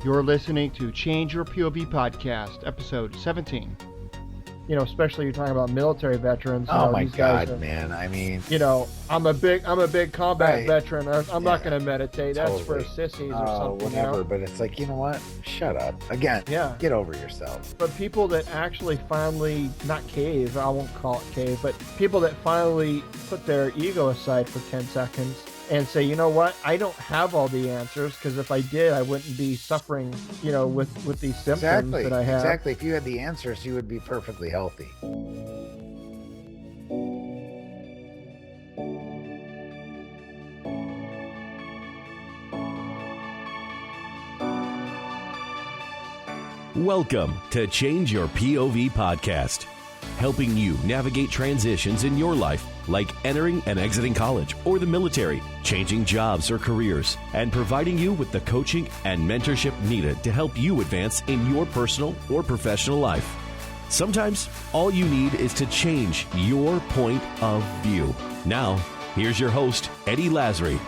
You're listening to Change Your POV podcast, episode 17. You know, especially you're talking about military veterans. Oh my God, man! I mean, you know, I'm a big combat veteran. I'm not going to meditate. That's totally. for sissies or something. Whatever. You know? But it's like, you know what? Shut up. Again. Yeah. Get over yourself. But people that actually finally, not cave, I won't call it cave, but people that finally put their ego aside for 10 seconds and say, you know what? I don't have all the answers, because if I did, I wouldn't be suffering, you know, with these symptoms that I have. Exactly. If you had the answers, you would be perfectly healthy. Welcome to Change Your POV podcast, helping you navigate transitions in your life, like entering and exiting college or the military, changing jobs or careers, and providing you with the coaching and mentorship needed to help you advance in your personal or professional life. Sometimes all you need is to change your point of view. Now, here's your host, Eddie Lazary.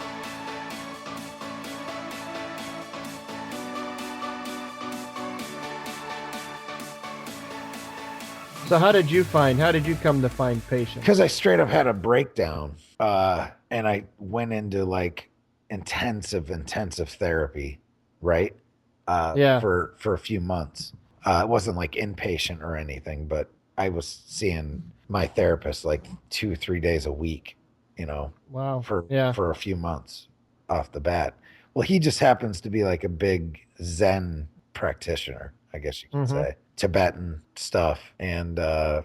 So how did you come to find patience? Because I straight up had a breakdown, and I went into like intensive therapy, right? For a few months. It wasn't like inpatient or anything, but I was seeing my therapist like 2-3 days a week, you know. Wow. For a few months off the bat. Well, he just happens to be like a big Zen practitioner, I guess you could say. Tibetan stuff, and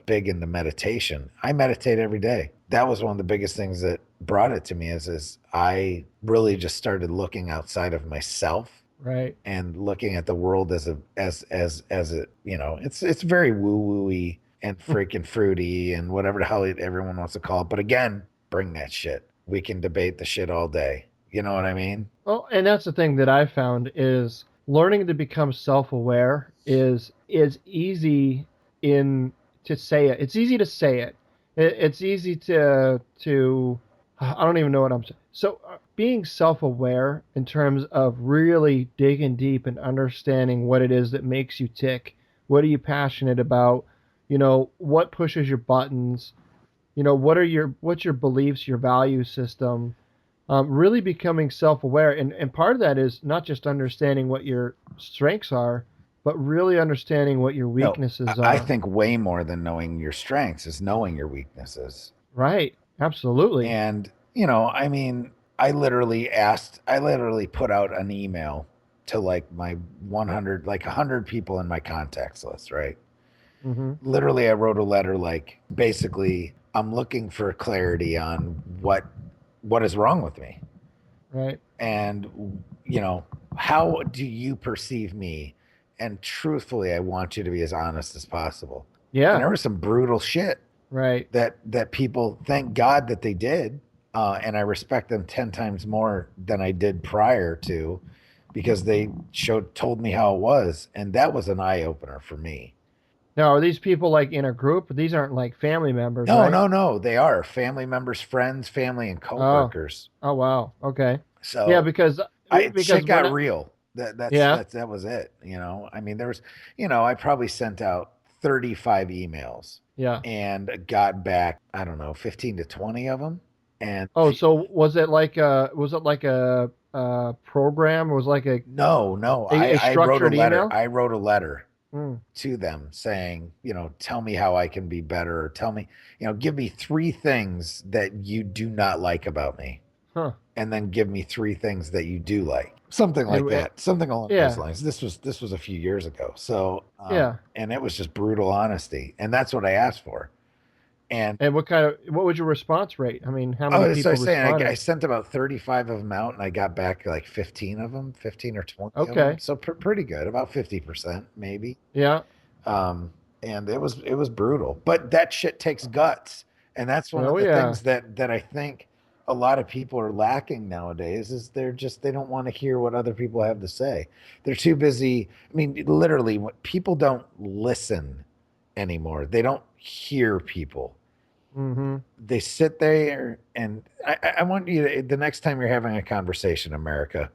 big into meditation. I meditate every day. That was one of the biggest things that brought it to me is I really just started looking outside of myself, right, and looking at the world as a you know, it's very woo-woo-y and freaking fruity and whatever the hell everyone wants to call it. But again, bring that shit. We can debate the shit all day. You know what I mean? Well, and that's the thing that I found is learning to become self-aware is easy to say it. It's easy to say it. It's easy to I don't even know what I'm saying. So being self-aware in terms of really digging deep and understanding what it is that makes you tick. What are you passionate about? You know, what pushes your buttons? You know, what's your beliefs, your value system? Really becoming self-aware. And part of that is not just understanding what your strengths are, but really understanding what your weaknesses are. I think way more than knowing your strengths is knowing your weaknesses. Right. Absolutely. And, you know, I mean, I literally put out an email to like my 100 people in my contacts list, right? Mm-hmm. Literally, I wrote a letter like, basically, I'm looking for clarity on what is wrong with me. Right. And, you know, how do you perceive me? And truthfully, I want you to be as honest as possible. Yeah. And there was some brutal shit. Right. That people, thank God that they did. And I respect them 10 times more than I did prior to, because they told me how it was. And that was an eye opener for me. Now, are these people like in a group? These aren't like family members, No, right? no. They are family members, friends, family, and coworkers. Oh wow. Okay. So yeah, because shit got real. That was it. You know, I mean, there was, you know, I probably sent out 35 emails. Yeah. And got back, I don't know, 15 to 20 of them. And so was it like a program? Or was it like a no? I wrote a letter. Email? I wrote a letter to them saying, you know, tell me how I can be better, or tell me, you know, give me 3 things that you do not like about me. And then give me 3 things that you do like. Something like that. Something along those lines. This was a few years ago. So and it was just brutal honesty. And that's what I asked for. And what was your response rate? I mean, how many people responded? I sent about 35 of them out, and I got back like 15 of them, 15 or 20 of them. Okay. So pretty good, about 50% maybe. Yeah. And it was brutal. But that shit takes guts. And that's one of the things that I think a lot of people are lacking nowadays, is they don't want to hear what other people have to say. They're too busy. I mean, literally, people don't listen anymore. They don't hear people. Mm-hmm. They sit there, and I want you to, the next time you're having a conversation, America,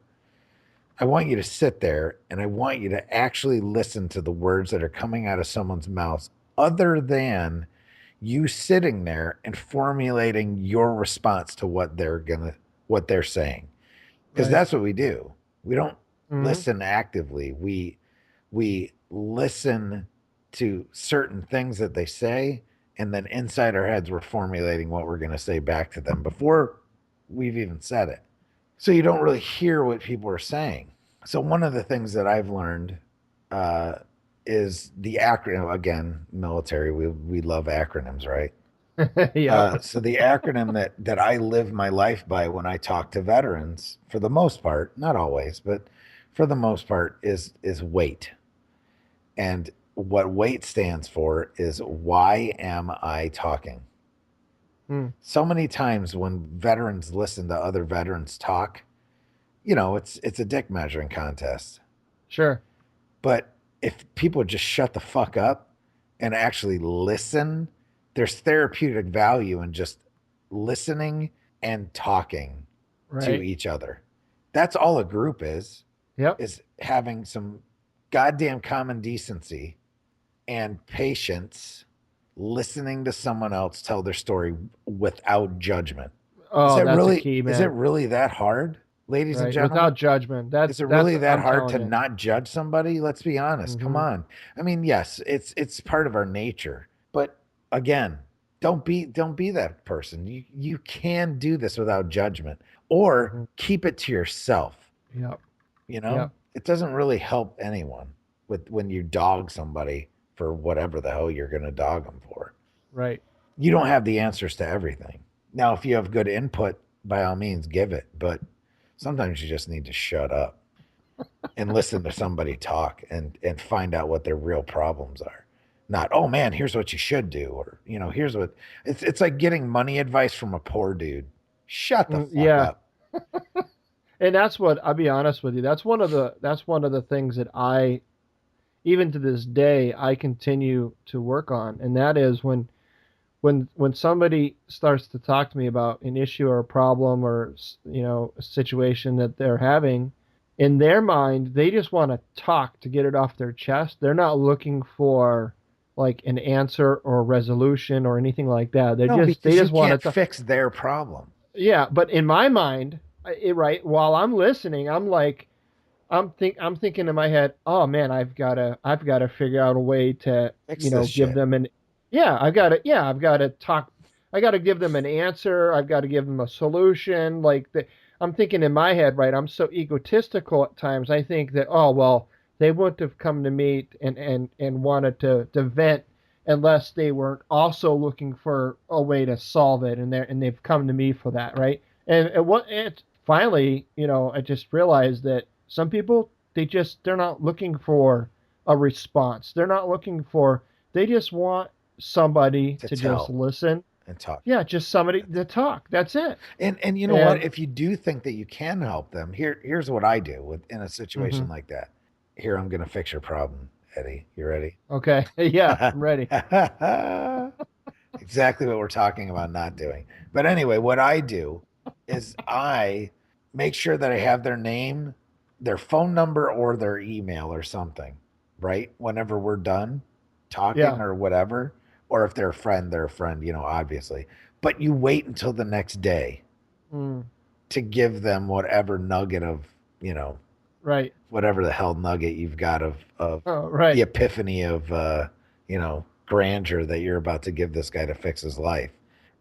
I want you to sit there and I want you to actually listen to the words that are coming out of someone's mouth other than you sitting there and formulating your response to what they're saying. Because Right. that's what we do. We don't Mm-hmm. listen actively. We listen to certain things that they say, and then inside our heads we're formulating what we're going to say back to them before we've even said it. So you don't really hear what people are saying. So one of the things that I've learned uh, is the acronym. Again, military. We love acronyms, right? Yep. So the acronym that I live my life by when I talk to veterans, for the most part, not always, but for the most part, is WAIT. And what WAIT stands for is, why am I talking? Mm, So many times when veterans listen to other veterans talk, it's a dick measuring contest. sure. But if people just shut the fuck up and actually listen, there's therapeutic value in just listening and talking to Right. each other. That's all a group Yep. is having some goddamn common decency and patience, listening to someone else tell their story without judgment. Oh, that's a key, Is it man. really that hard, ladies and Right. Without gentlemen? judgment. Is it That's really that I'm hard to telling you. not judge somebody? Let's be honest. Come Mm-hmm. on. I mean, yes, it's part of our nature. But again, don't be that person. You can do this without judgment, or Mm-hmm. keep it to yourself. Yep. You know? Yep. It doesn't really help anyone with when you dog somebody for whatever the hell you're going to dog them for. Right. You don't have the answers to everything. Now, if you have good input, by all means give it, but sometimes you just need to shut up and listen to somebody talk and find out what their real problems are. Not, oh man, here's what you should do, or here's what it's like getting money advice from a poor dude. Shut the fuck Yeah. up. And that's what I'll be honest with you. That's one of the things that I, even to this day, I continue to work on, and that is when somebody starts to talk to me about an issue or a problem or a situation that they're having, in their mind they just want to talk to get it off their chest. They're not looking for like an answer or a resolution or anything like that. They No, just they because you just want to can't talk. fix their problem. Yeah, but in my mind, right, while I'm listening, I'm thinking in my head, oh man, I've got to figure out a way to, Fix this give shit. them I've got to talk, I got to give them an answer, I've got to give them a solution. I'm thinking in my head, right? I'm so egotistical at times. I think that, oh well, they wouldn't have come to me and wanted to vent unless they were also looking for a way to solve it, and they've come to me for that, right? And finally, I just realized that some people, they're not looking for a response. They're not looking for, they just want somebody To to just tell listen. and talk. Yeah, just somebody to talk. That's it. And you know what? And If you do think that you can help them, here's what I do with in a situation mhm. like that. Here, I'm gonna fix your problem, Eddie. You ready? Okay. Yeah, I'm ready. Exactly what we're talking about not doing. But anyway, what I do is I make sure that I have their name, their phone number, or their email or something, right? Whenever we're done talking Yeah. or whatever, or if they're a friend, obviously. But you wait until the next day Mm, to give them whatever nugget of, you know, right. whatever the hell nugget you've got of Oh, the right. epiphany of grandeur that you're about to give this guy to fix his life.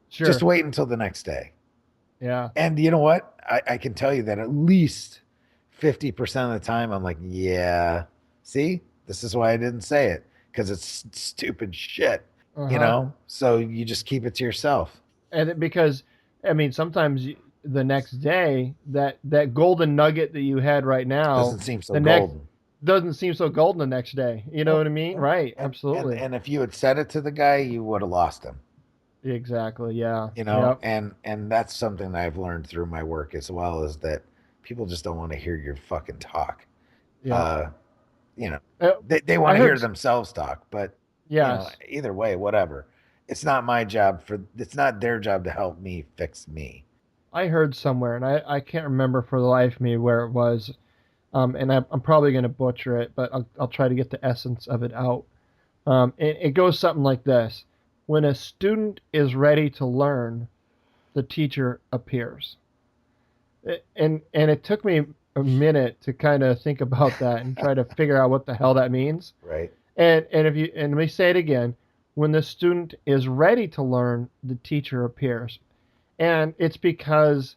Just Sure. wait until the next day. Yeah. And you know what? I can tell you that at least 50% of the time I'm like, yeah, see, this is why I didn't say it, because it's stupid shit, Uh-huh. So you just keep it to yourself. Because I mean, sometimes the next day, that golden nugget that you had right now, Doesn't seem so the next golden. doesn't seem so golden the next day. You know what Nope, I mean? nope. Right. And Absolutely. and if you had said it to the guy, you would have lost him. Exactly. Yeah. you know Yep. and that's something that I've learned through my work as well, is that people just don't want to hear your fucking talk. Yep. uh you know Uh, they want I to hear heard. themselves talk, but Yes. either way, whatever. It's not their job to help me fix me. I heard somewhere, and I can't remember for the life of me where it was. and I'm probably going to butcher it, but I'll try to get the essence of it out. It goes something like this: when a student is ready to learn, the teacher appears. And it took me a minute to kind of think about that and try to figure out what the hell that means. Right. And let me say it again: when the student is ready to learn, the teacher appears. And it's because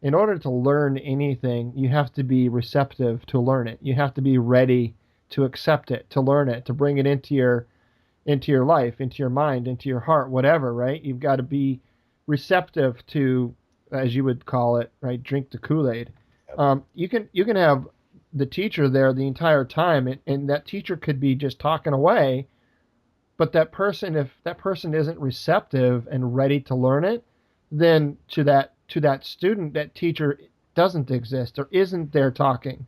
in order to learn anything, you have to be receptive to learn it. You have to be ready to accept it, to learn it, to bring it into your life, into your mind, into your heart, whatever, right? You've got to be receptive to, as you would call it, right? Drink the Kool-Aid. Yep. You can have the teacher there the entire time, and that teacher could be just talking away, but if that person isn't receptive and ready to learn it, then to that student, that teacher doesn't exist or isn't there talking.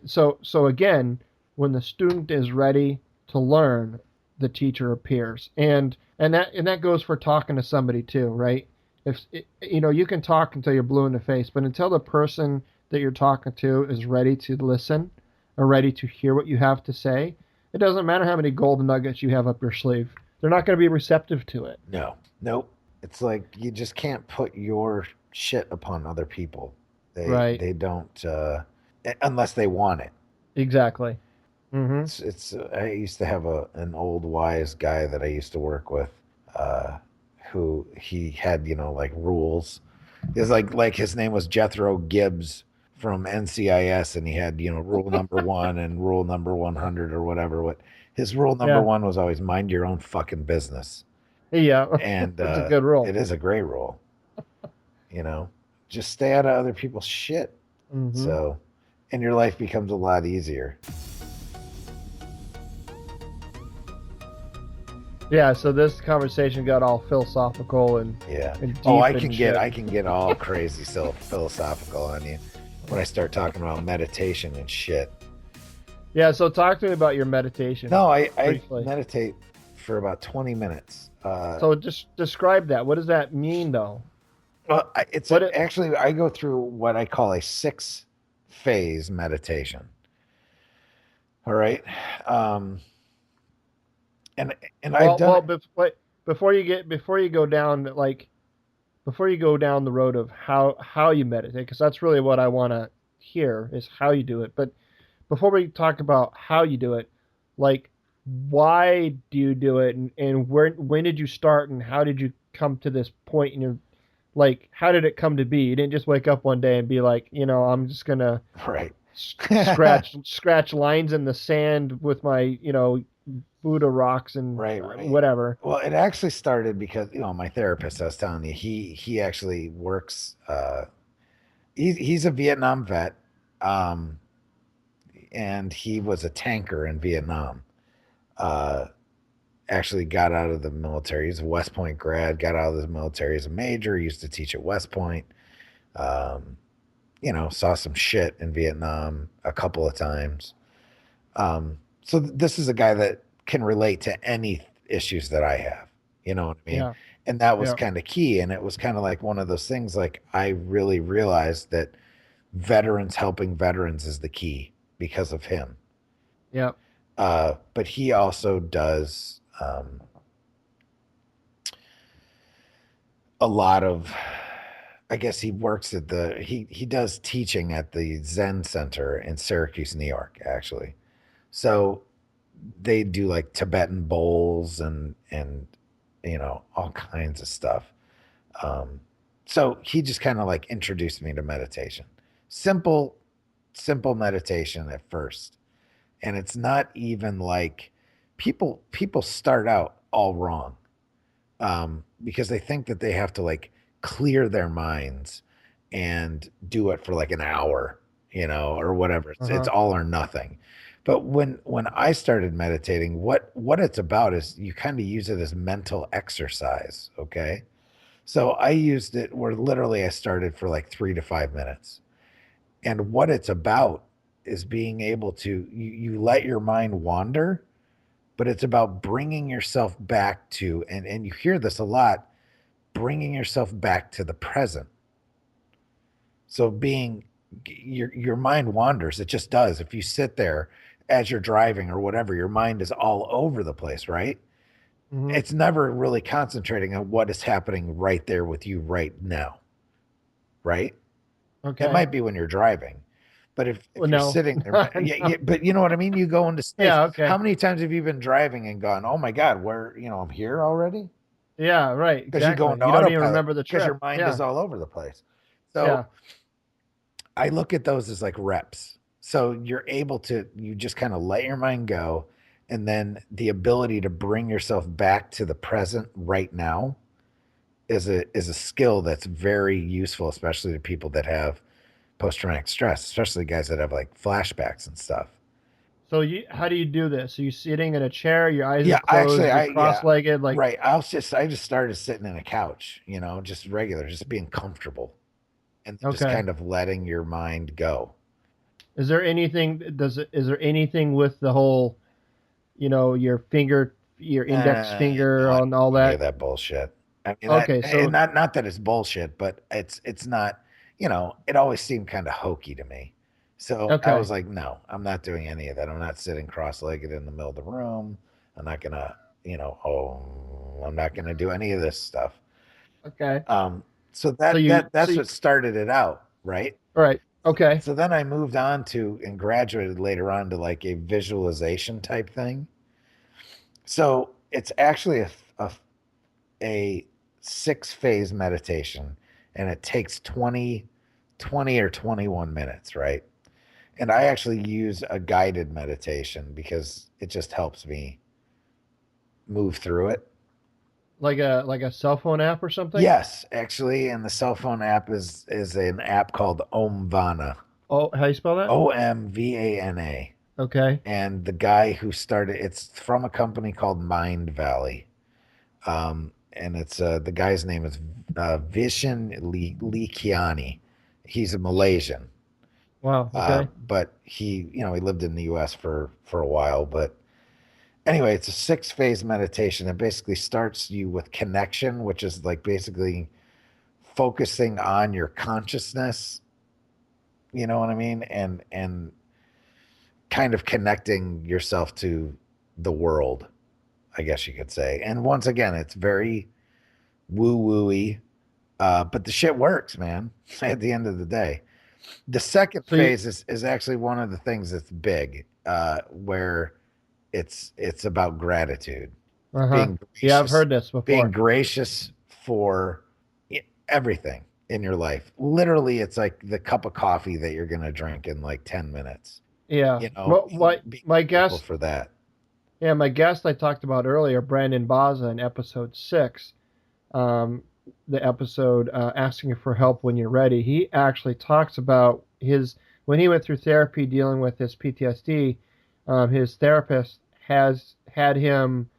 So again, when the student is ready to learn, the teacher appears, and that goes for talking to somebody too, right? If you can talk until you're blue in the face, but until the person that you're talking to is ready to listen or ready to hear what you have to say, it doesn't matter how many golden nuggets you have up your sleeve. They're not going to be receptive to it. No. Nope. It's like you just can't put your shit upon other people. They don't unless they want it. Exactly. Mm-hmm. It's I used to have an old wise guy that I used to work with, who he had like rules. It's like his name was Jethro Gibbs from NCIS, and he had rule number 1 and rule number 100 or whatever. What his rule number 1 was always mind your own fucking business. Yeah, and it's a good rule. It is a great rule. Just stay out of other people's shit. Mm-hmm. So, and your life becomes a lot easier. Yeah, so this conversation got all philosophical and and deep I can get all crazy philosophical on you when I start talking about meditation and shit. Yeah, so talk to me about your meditation. No, I meditate for about 20 minutes. So just describe that. What does that mean, though? Well, actually, I go through what I call a 6-phase meditation. All right. I've done before you go down the road of how you meditate, because that's really what I want to hear is how you do it. But before we talk about how you do it, like, why do you do it, and when did you start, and how did you come to this point in your, like, how did it come to be? You didn't just wake up one day and be like, I'm just gonna scratch lines in the sand with my Buddha rocks and whatever. Well, it actually started because my therapist, I was telling you, he actually works. He's a Vietnam vet, and he was a tanker in Vietnam. Actually got out of the military. He's a West Point grad. Got out of the military as a major. Used to teach at West Point. Saw some shit in Vietnam a couple of times. So this is a guy that can relate to any issues that I have. You know what I mean? Yeah. And that was kind of key. And it was kind of like one of those things, like I really realized that veterans helping veterans is the key because of him. Yeah. But he also does a lot of, I guess he works at he does teaching at the Zen Center in Syracuse, New York, actually. So they do like Tibetan bowls and all kinds of stuff. So he just kind of like introduced me to meditation. Simple meditation at first. And it's not even like people start out all wrong, because they think that they have to like clear their minds and do it for like an hour, or whatever. It's all or nothing. But when I started meditating, what it's about is you kind of use it as mental exercise. Okay. So I used it where literally I started for like 3 to 5 minutes. And what it's about is being able to, you let your mind wander, but it's about bringing yourself back to, and you hear this a lot, bringing yourself back to the present. So being your mind wanders. It just does. If you sit there as you're driving or whatever, your mind is all over the place, right? Mm-hmm. It's never really concentrating on what is happening right there with you right now, right? It Okay. might be when you're driving, but if Well, you're no. sitting there, yeah, but you know what I mean? You go into states. Yeah. Okay. How many times have you been driving and gone, oh my God, I'm here already? Yeah. Right. Because you go Exactly. into You don't even autopilot remember the because your trip. mind Yeah. is all over the place. So Yeah. I look at those as like reps. So you just kind of let your mind go. And then the ability to bring yourself back to the present right now is a skill that's very useful, especially to people that have post traumatic stress, especially guys that have like flashbacks and stuff. So how do you do this? Are you sitting in a chair? Your eyes are Yeah, actually, closed. You're cross-legged. Like, right. I just started sitting in a couch, just regular, just being comfortable, and just okay. kind of letting your mind go. Is there anything? Is there anything with the whole? Your finger, your index finger No, I on all don't do any of that. that bullshit. I mean that, Okay. and So not that it's bullshit, but it's not. It always seemed kind of hokey to me. So I okay. was like, no, I'm not doing any of that. I'm not sitting cross-legged in the middle of the room. I'm not gonna, I'm not gonna do any of this stuff. Okay. Um, so So that you. that So that's what started it out, right? all right. Okay. So then I moved on to and graduated later on to like a visualization type thing. So it's actually a 6 phase meditation, and it takes 20 or 21 minutes, right? And I actually use a guided meditation because it just helps me move through it. Like a cell phone app or something. Yes, actually, and the cell phone app is an app called Omvana. Oh, how you spell that? Omvana. Okay. And the guy who started it's from a company called Mind Valley. And it's the guy's name is Vishen Likiani. He's a Malaysian, Wow. Okay. but he lived in the U.S. for a while. But anyway, it's a 6 phase meditation. It basically starts you with connection, which is like basically focusing on your consciousness. You know what I mean? And kind of connecting yourself to the world, I guess you could say. And once again, it's very woo wooey, but the shit works, man. At the end of the day, the second So you. phase is actually one of the things that's big, where it's about gratitude, Uh huh. being Yeah, I've gracious, heard this being before. gracious for everything in your life. Literally, it's like the cup of coffee that you're gonna drink in like 10 minutes. Yeah. Well, Being my grateful guest. for that. Yeah, my guest I talked about earlier, Brandon Baza, in episode 6. Um, the episode asking for help when you're ready. He actually talks about his when he went through therapy dealing with his PTSD. His therapist has had him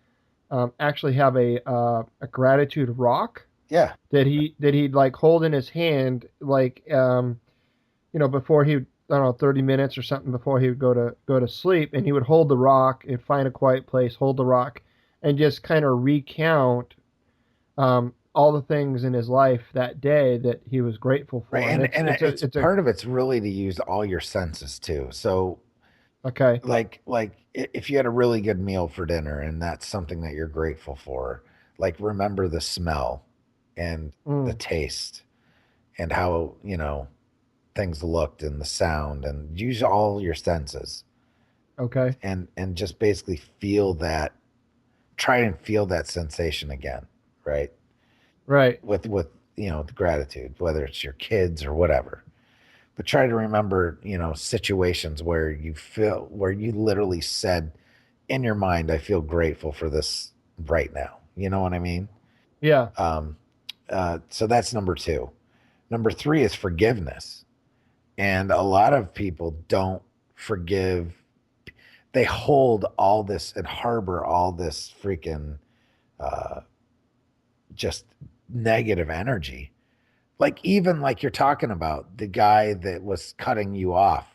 actually have a gratitude rock Yeah. that he'd like hold in his hand like before he, I don't know, 30 minutes or something before he would go to sleep, and he would hold the rock and find a quiet place, hold the rock, and just kind of recount all the things in his life that day that he was grateful Right. for. And And it's it's a part of it's really to use all your senses too. So okay. like if you had a really good meal for dinner and that's something that you're grateful for, like remember the smell and the Mm, taste and how, things looked and the sound, and use all your senses okay. and just basically feel that, try and feel that sensation again, right? Right. With the gratitude, whether it's your kids or whatever. But try to remember, situations where you literally said in your mind, I feel grateful for this right now. You know what I mean? Yeah. Um, so that's number two. Number three is forgiveness. And a lot of people don't forgive. They hold all this and harbor all this freaking uh, just negative energy. Like, even like you're talking about the guy that was cutting you off,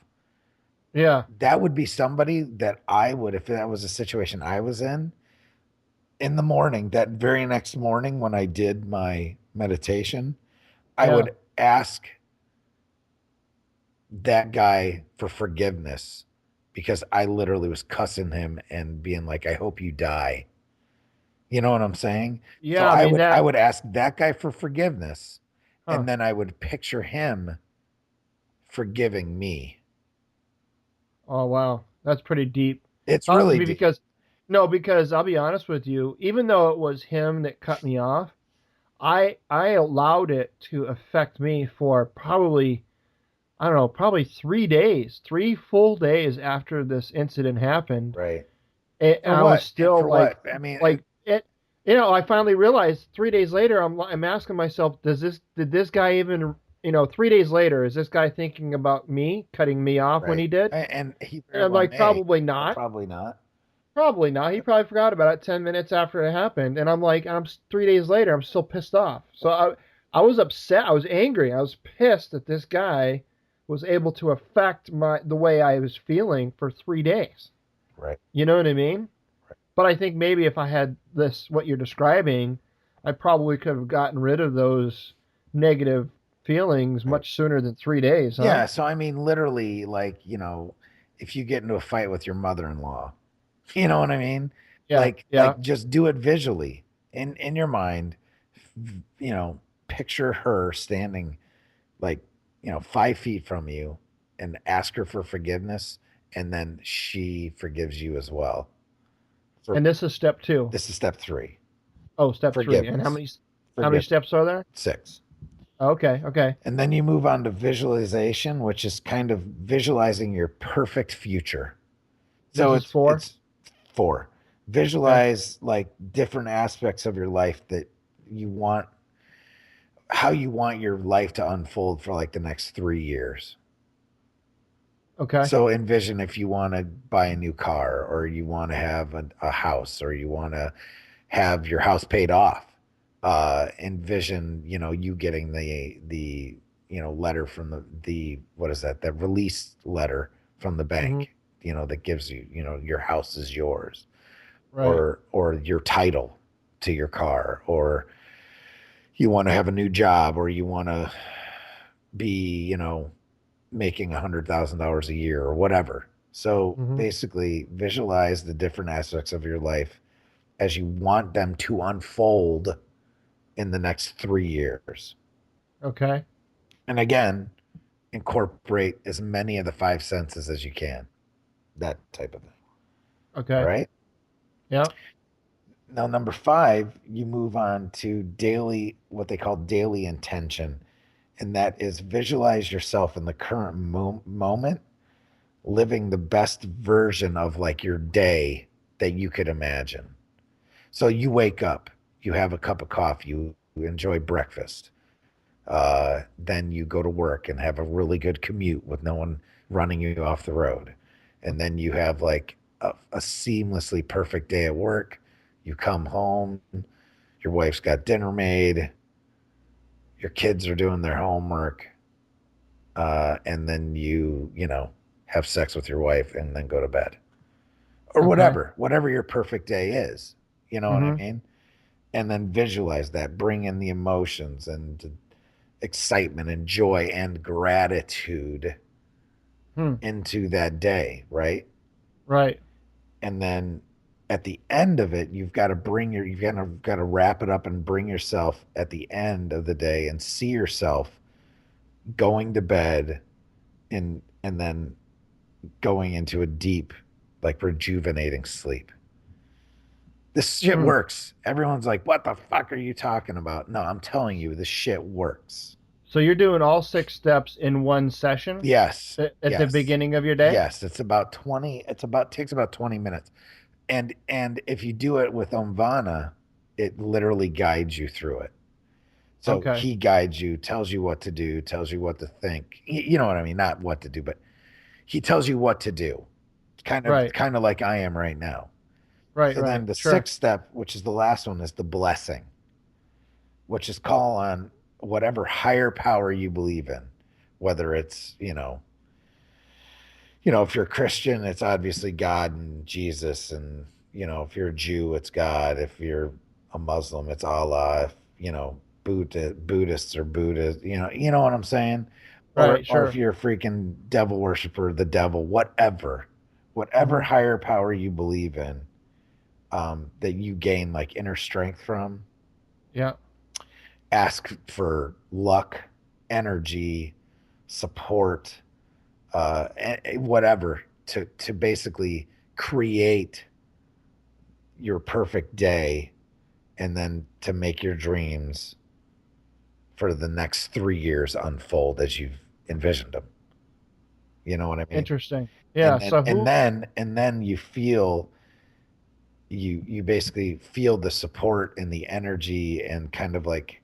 Yeah. that would be somebody that I would, if that was a situation I was in the morning, that very next morning when I did my meditation, I Yeah. would ask that guy for forgiveness because I literally was cussing him and being like, I hope you die. You know what I'm saying? So Yeah, I mean I that. would ask that guy for forgiveness, Huh. and then I would picture him forgiving me. Oh wow, that's pretty deep. It's I really mean, deep. because no, because I'll be honest with you. Even though it was him that cut me off, I allowed it to affect me for probably, I don't know, probably 3 days, 3 full days after this incident happened. Right. And For I was what? And still for what? I mean, like it. I finally realized 3 days later. I'm asking myself, did this guy even, 3 days later, is this guy thinking about me cutting me off when right. he did? And he And very I'm well like, may. probably Or not. probably not. Probably not. He probably forgot about it 10 minutes after it happened. And I'm like, 3 days later, I'm still pissed off. So I was upset. I was angry. I was pissed that this guy was able to affect the way I was feeling for 3 days. Right. You know what I mean? But I think maybe if I had what you're describing, I probably could have gotten rid of those negative feelings Right. much sooner than 3 days, huh? Yeah. So, I mean, literally, like, if you get into a fight with your mother in law, you know what I mean? Yeah, yeah. Just do it visually in your mind, you know, picture her standing like, 5 feet from you and ask her for forgiveness. And then she forgives you as well. For And this is step two. this is step three, Oh, step three. And how forgiveness. many Forgive steps are there? 6. Okay, okay. And then you move on to visualization, which is kind of visualizing your perfect future. This So is it's four. it's 4. Okay, Visualize like different aspects of your life that you want how you want your life to unfold for like the next 3 years. okay. So envision if you want to buy a new car, or you want to have a house, or you want to have your house paid off. Envision, you getting the letter from the what is that? That release letter from the Mm-hmm. bank, that gives you, your house is yours, Right. or your title to your car, or you want to have a new job, or you want to be, making $100,000 a year or whatever. So Mm-hmm. basically, visualize the different aspects of your life as you want them to unfold in the next 3 years. Okay. And again, incorporate as many of the 5 senses as you can, that type of thing. All Okay. right. Yeah. Now, number 5, you move on to daily, what they call daily intention. And that is visualize yourself in the current moment, living the best version of like your day that you could imagine. So you wake up, you have a cup of coffee, you enjoy breakfast. Then you go to work and have a really good commute with no one running you off the road. And then you have like a seamlessly perfect day at work. You come home, your wife's got dinner made, your kids are doing their homework, and then have sex with your wife and then go to bed, or Okay. whatever your perfect day is. You know what I Mm-hmm. mean? And then visualize that, bring in the emotions and excitement and joy and gratitude Hmm. into that day, right? Right. And then at the end of it, you've got to wrap it up and bring yourself at the end of the day and see yourself going to bed and then going into a deep, like, rejuvenating sleep. This shit Hmm. works. Everyone's like, what the fuck are you talking about? No, I'm telling you, this shit works. So you're doing all 6 steps in one session Yes. at the Yes. beginning of your day? Yes. Takes about 20 minutes. And if you do it with Omvana, it literally guides you through it. So Okay. he guides you, tells you what to do, tells you what to think. You know what I mean? Not what to do, but he tells you what to do. Kind of Right. kind of like I am right now. Right. So then Right. the Sure. sixth step, which is the last one, is the blessing, which is call on whatever higher power you believe in, whether it's, if you're a Christian, it's obviously God and Jesus, and if you're a Jew, it's God. If you're a Muslim, it's Allah. If, Buddhists or Buddha, you know what I'm saying? Right, or if sure. you're a freaking devil worshiper, the devil, whatever Hmm. higher power you believe in, that you gain like inner strength from, Yeah. ask for luck, energy, support, whatever to basically create your perfect day and then to make your dreams for the next 3 years unfold as you've envisioned them. You know what I mean? Interesting. Yeah. So who? And then you feel you basically feel the support and the energy and kind of like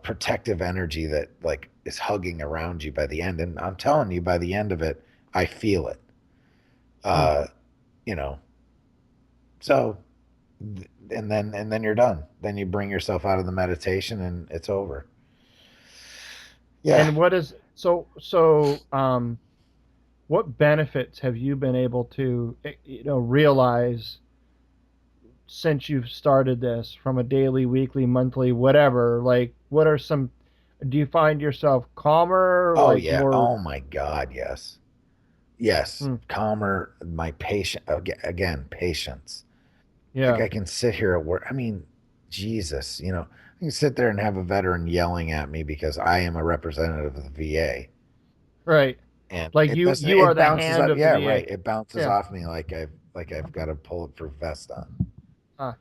protective energy that like is hugging around you by the end. And I'm telling you, by the end of it, I feel it. Hmm. Uh, you know, so and then you're done. Then you bring yourself out of the meditation and it's over. Yeah. And what is so? What benefits have you been able to realize since you've started this from a daily, weekly, monthly, whatever? Like, what are some? Do you find yourself calmer, Oh like yeah. more? Oh my God. Yes. Yes. Hmm, Calmer. My patient again. Patience. Like yeah, I can sit here at work. I mean, Jesus. I can sit there and have a veteran yelling at me because I am a representative of the VA, right. and Like it you, doesn't. you are It the bounces hand up. of the Yeah. VA. Right. It bounces Yeah. off me like I've got a bulletproof vest on. Ah,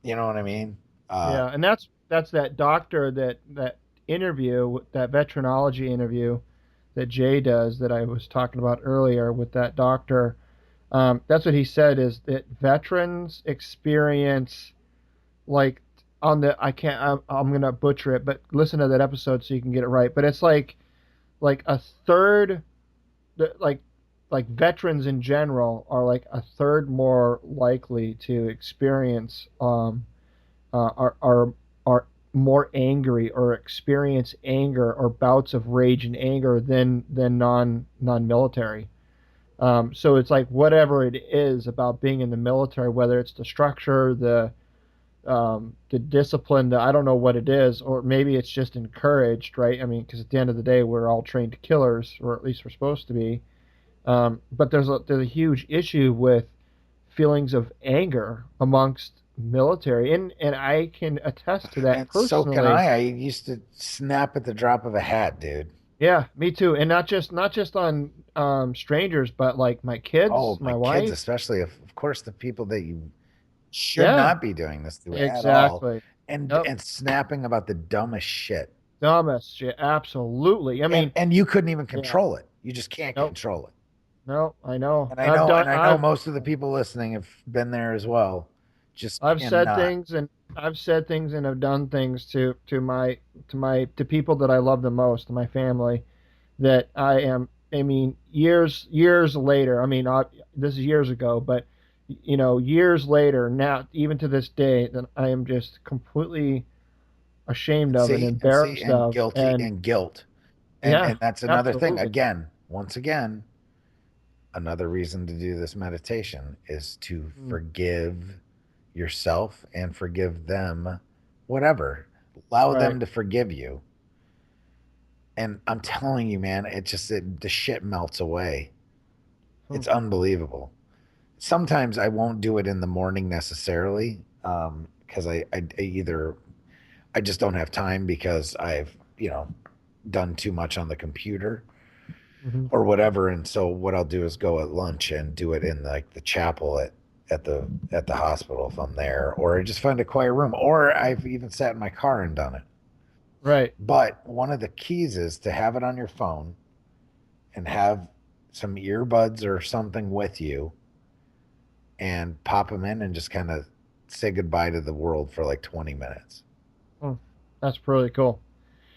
You know what I mean? yeah, and that's that doctor that interview, that veterinology interview that Jay does that I was talking about earlier with that doctor. That's what he said is that veterans experience like on the I can't I'm gonna butcher it, but listen to that episode so you can get it right. But it's like a third, like veterans in general are like a third more likely to experience are more angry or experience anger or bouts of rage and anger than non-military. So it's like whatever it is about being in the military, whether it's the structure, the discipline, I don't know what it is, or maybe it's just encouraged, right? I mean, because at the end of the day, we're all trained killers, or at least we're supposed to be. But there's a huge issue with feelings of anger amongst military, and I can attest to that And so can personally. I. I used to snap at the drop of a hat, dude. Yeah, me too, and not just on strangers, but like my kids, Oh, my my kids, wife. especially if, of course, the people that you should Yeah, not be doing this to at all, exactly. and Yep, snapping about the dumbest shit. dumbest. Yeah, absolutely. I mean, And you couldn't even yeah. control it. You just can't Nope. control it. No, I know. And I know most of the people listening have been there as well. Just I've said cannot. things and I've said things and have done things to people that I love the most, to my family, that I mean, years later. I mean, this is years ago, but years later, now even to this day, that I am just completely ashamed of and embarrassed And of, guilty and and guilt. yeah, And that's another thing. absolutely. Again, once again, another reason to do this meditation is to Mm, forgive yourself and forgive them, whatever. Allow right. them to forgive you. And I'm telling you, man, the shit melts away. Hmm. It's unbelievable. Sometimes I won't do it in the morning necessarily, because I either I just don't have time because I've done too much on the computer Hmm. or whatever. And so what I'll do is go at lunch and do it in like the chapel at the hospital if I'm there, or I just find a quiet room, or I've even sat in my car and done it. Right. But one of the keys is to have it on your phone and have some earbuds or something with you and pop them in and just kind of say goodbye to the world for like 20 minutes. Hmm. That's really cool.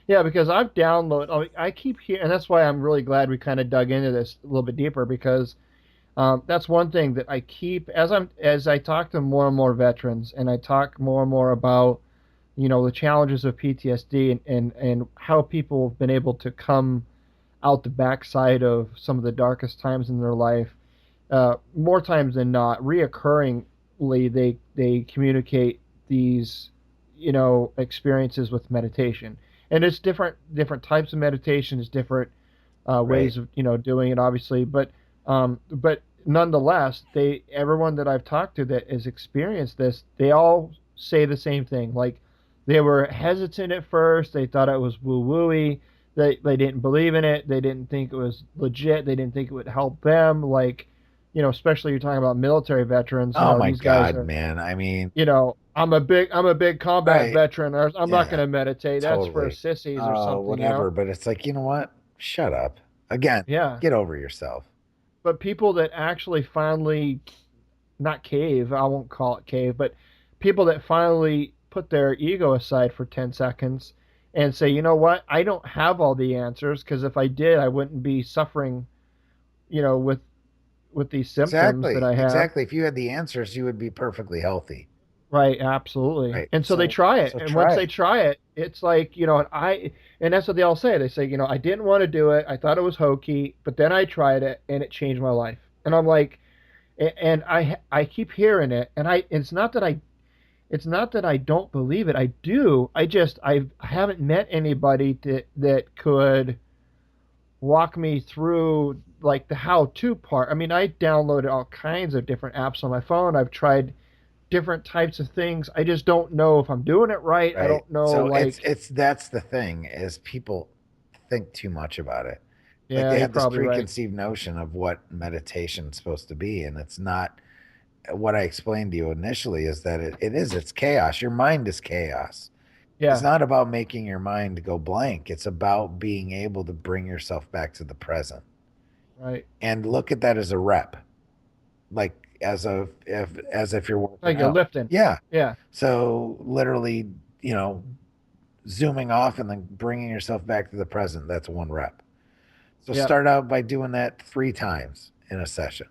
Yeah, because I've downloaded. I keep hearing, and that's why I'm really glad we kind of dug into this a little bit deeper because that's one thing that I keep as I talk to more and more veterans, and I talk more and more about the challenges of PTSD and how people have been able to come out the backside of some of the darkest times in their life. More times than not, reoccurringly, they communicate these experiences with meditation. and it's different types of meditation, it's different Right. ways of doing it, obviously, but nonetheless, everyone that I've talked to that has experienced this, they all say the same thing. Like they were hesitant at first, they thought it was woo wooey, they didn't believe in it, they didn't think it was legit, they didn't think it would help them. Like especially you're talking about military veterans. Oh my These guys God, are. man. I mean, I'm a big combat right. veteran. Or I'm not going Yeah, to meditate. That's for totally. sissies or Oh, something. whatever. But it's like, you know what? Shut up. Again, Yeah. get over yourself. But people that actually finally, not cave, I won't call it cave, but people that finally put their ego aside for 10 seconds and say, you know what? I don't have all the answers, because if I did, I wouldn't be suffering, with these symptoms that Exactly. I have. Exactly. If you had the answers, you would be perfectly healthy. Right, absolutely. Right. And so they So, try it. so And once try they it. try it, it's like, and that's what they all say. They say, I didn't want to do it. I thought it was hokey, but then I tried it and it changed my life. And I'm like, and I keep hearing it, and it's not that I don't believe it. I do. I haven't met anybody that could walk me through like the how-to part. I mean, I downloaded all kinds of different apps on my phone. I've tried different types of things. I just don't know if I'm doing it right. I Right. don't know, So like, that's the thing is people think too much about it. Like yeah, they you're have this probably right. preconceived notion of what meditation's supposed to be, and it's not. What I explained to you initially is that it's chaos. Your mind is chaos. It's Yeah, not about making your mind go blank. It's about being able to bring yourself back to the present right. and look at that as a rep, like as if you're working Like you're out. lifting. Yeah. Yeah, So literally, you know, zooming off and then bringing yourself back to the present. That's one rep. So yeah, start out by doing that 3 times in a session,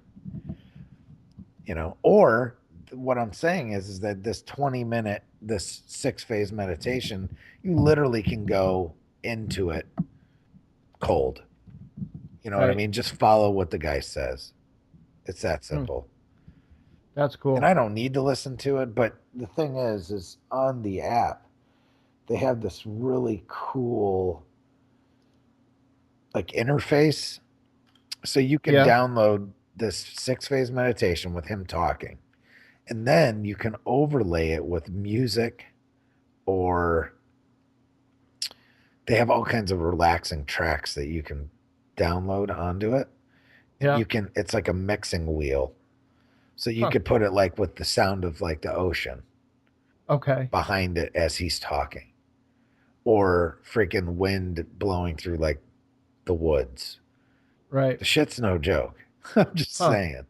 or what I'm saying is that this 20-minute, this 6 phase meditation, you literally can go into it cold. You know what I right. mean? Just follow what the guy says. It's that Hmm, simple. that's And cool. I don't need to listen to it, but the thing is on the app, they have this really cool like interface. So you can Yeah, download this 6 phase meditation with him talking, and then you can overlay it with music, or they have all kinds of relaxing tracks that you can download onto it. And yeah. it's like a mixing wheel. So you Huh. could put it like with the sound of like the ocean Okay. behind it as he's talking, or freaking wind blowing through like the woods. Right. The shit's no joke. I'm just Huh. saying.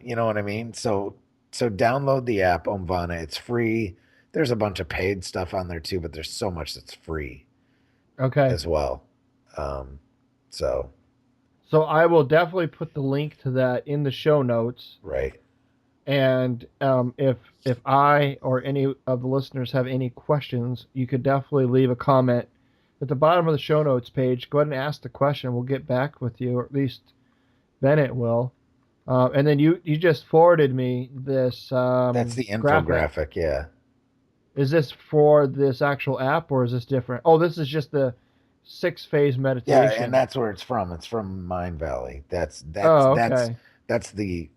You know what I mean? So download the app Omvana. It's free. There's a bunch of paid stuff on there too, but there's so much that's free Okay. as well. Um, so So I will definitely put the link to that in the show notes. right. And if I or any of the listeners have any questions, you could definitely leave a comment at the bottom of the show notes page. Go ahead and ask the question. We'll get back with you, or at least Bennett will. And then you just forwarded me this That's the graphic. infographic, yeah. Is this for this actual app, or is this different? Oh, this is just the 6 phase Yeah, and meditation. that's where it's from. It's from Mind Valley. Oh, okay. That's the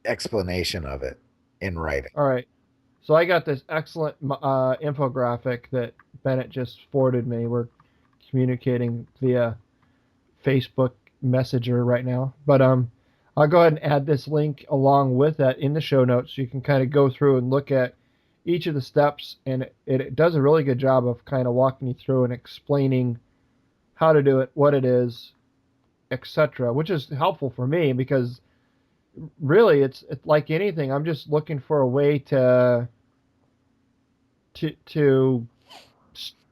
explanation of it in writing. All right. So I got this excellent infographic that Bennett just forwarded me. We're communicating via Facebook Messenger right now, but I'll go ahead and add this link along with that in the show notes, so you can kind of go through and look at each of the steps, and it does a really good job of kind of walking you through and explaining how to do it, what it is, etc., which is helpful for me because really it's like anything. I'm just looking for a way to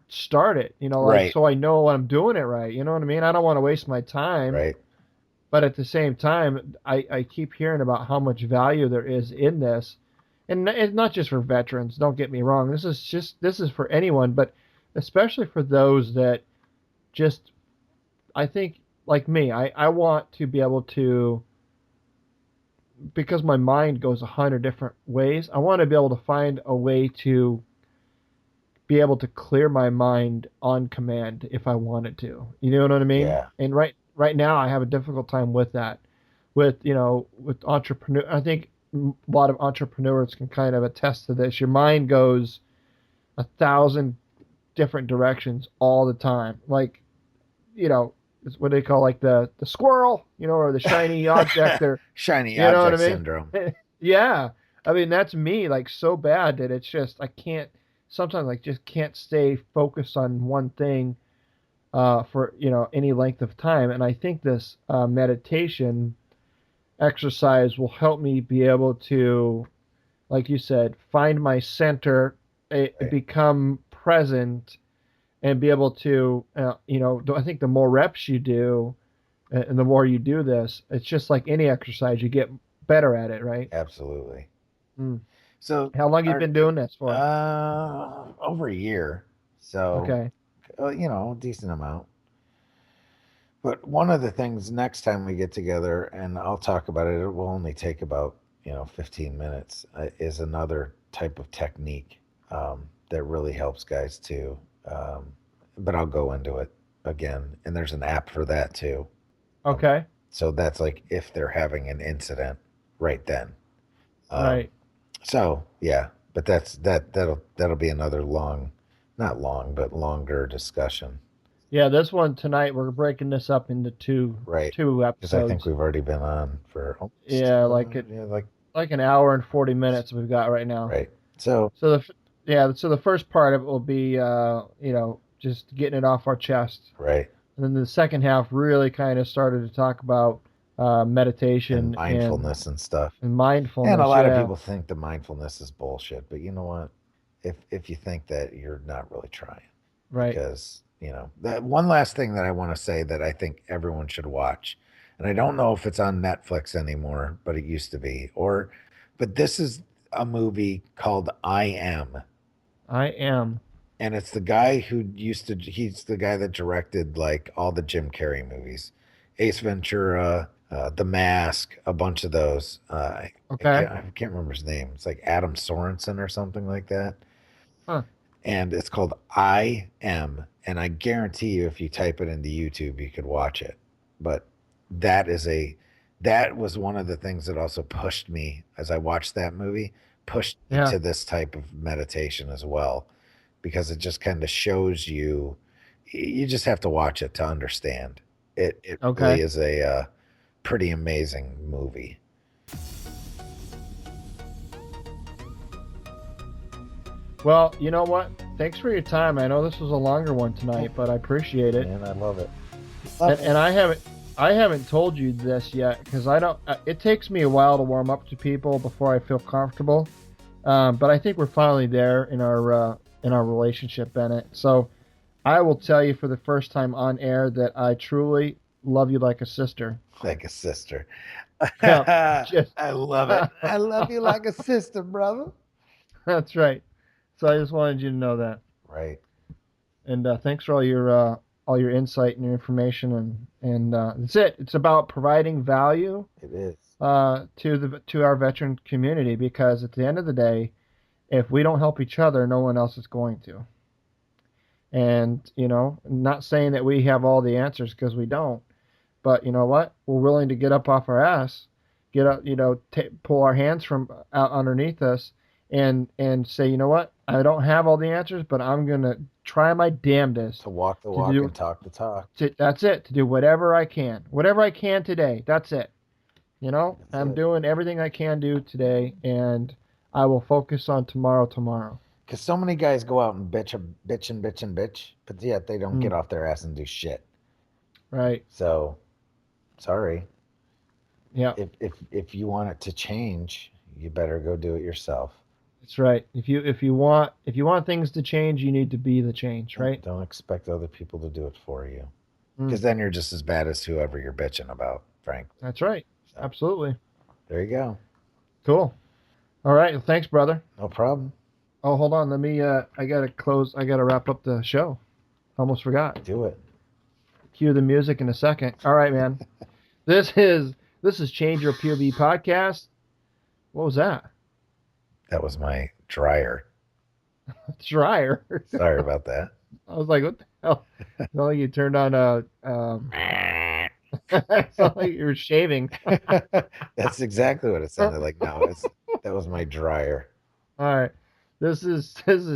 start it, like, Right, so I know I'm doing it right. You know what I mean? I don't want to waste my time, right. but at the same time, I keep hearing about how much value there is in this, and it's not just for veterans. Don't get me wrong. This is for anyone, but especially for those that just, I think, like me, I want to be able to, because my mind goes 100 different ways. I want to be able to find a way to be able to clear my mind on command if I wanted to. You know what I mean? Yeah. And right now I have a difficult time with that. With entrepreneur, I think a lot of entrepreneurs can kind of attest to this. Your mind goes 1,000 different directions all the time. Like, it's what they call like the squirrel, or the shiny object or Shiny you know what I object mean? syndrome. Yeah. I mean, that's me, like so bad that it's just I can't sometimes like just can't stay focused on one thing for, any length of time. And I think this meditation exercise will help me be able to, like you said, find my center, Right. become present, and be able to, I think the more reps you do, and the more you do this, it's just like any exercise, you get better at it, right? Absolutely. Mm. So, How long you been doing this for? over a year. So, Okay. decent amount. But one of the things next time we get together, and I'll talk about it, it will only take about, 15 minutes, is another type of technique that really helps guys too. But I'll go into it again. And there's an app for that too. Okay. So that's like if they're having an incident right then. Um, Right. so yeah, but that'll be another not long, but longer discussion. Yeah, this one tonight we're breaking this up into two Right. two Because I think episodes. we've already been on for almost, Yeah, yeah, like, like an hour and 40 minutes we've got right now. right. So, So the first part of it will be just getting it off our chest. right. And then the second half really kind of started to talk about And meditation mindfulness and stuff. and And a mindfulness. lot of Yeah. people think the mindfulness is bullshit, but you know what? If you think that, you're not really trying. Right. Because, that one last thing that I want to say that I think everyone should watch. And I don't know if it's on Netflix anymore, but it used to be. But this is a movie called I Am. I am. And it's the guy he's the guy that directed like all the Jim Carrey movies, Ace Ventura, The Mask, a bunch of those. Okay. I can't remember his name. It's like Adam Sorensen or something like that. Huh. And it's called I Am. And I guarantee you, if you type it into YouTube, you could watch it. But that is that was one of the things that also pushed me as I watched that movie, pushed me Yeah. to this type of meditation as well, because it just kind of shows you. You just have to watch it to understand. It Okay. really is a pretty amazing movie. Well, you know what? Thanks for your time. I know this was a longer one tonight, but I appreciate it. And I love it. And I haven't told you this yet because I don't. It takes me a while to warm up to people before I feel comfortable. But I think we're finally there in our relationship, Bennett. So I will tell you for the first time on air that I truly love you like a sister. Like a sister. Yeah, I love it. I love you like a sister, brother. That's right. So I just wanted you to know that. Right. And thanks for all your insight and your information, and that's it. It's about providing value It is. to our veteran community, because at the end of the day, if we don't help each other, no one else is going to. And not saying that we have all the answers, because we don't, but you know what? We're willing to get up off our ass, get up, pull our hands from out underneath us, and say, you know what? I don't have all the answers, but I'm gonna try my damnedest To walk the walk and talk the talk. that's it. To do whatever I can today. That's it. I'm doing everything I can do today, and I will focus on tomorrow. Because so many guys go out and bitch, but yet they don't get off their ass and do shit. Right. So, sorry. Yeah. If you want it to change, you better go do it yourself. That's right. If you want things to change, you need to be the change, right? Don't expect other people to do it for you, because then you're just as bad as whoever you're bitching about, frankly. That's right. So, absolutely. There you go. Cool. All right. Well, thanks, brother. No problem. Oh, hold on. Let me. I gotta wrap up the show. Almost forgot. Do it. Cue the music in a second. All right, man. This is Change Your POV podcast. What was that? That was my dryer. Dryer. Sorry about that. I was like, what the hell? It's not like you turned on a. It's not like you were shaving. That's exactly what it sounded like. No, that was my dryer. All right. This is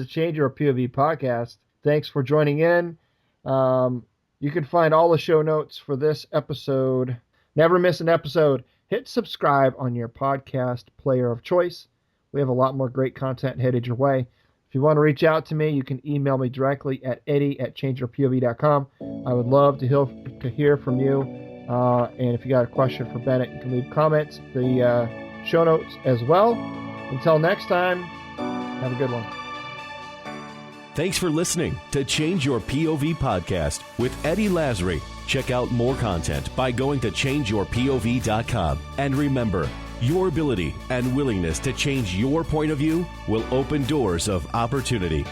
Change Your POV podcast. Thanks for joining in. You can find all the show notes for this episode. Never miss an episode. Hit subscribe on your podcast player of choice. We have a lot more great content headed your way. If you want to reach out to me, you can email me directly at eddie@changeyourpov.com. I would love to hear from you. And if you got a question for Bennett, you can leave comments, the show notes as well. Until next time, have a good one. Thanks for listening to Change Your POV podcast with Eddie Lazary. Check out more content by going to changeyourpov.com. And remember, your ability and willingness to change your point of view will open doors of opportunity.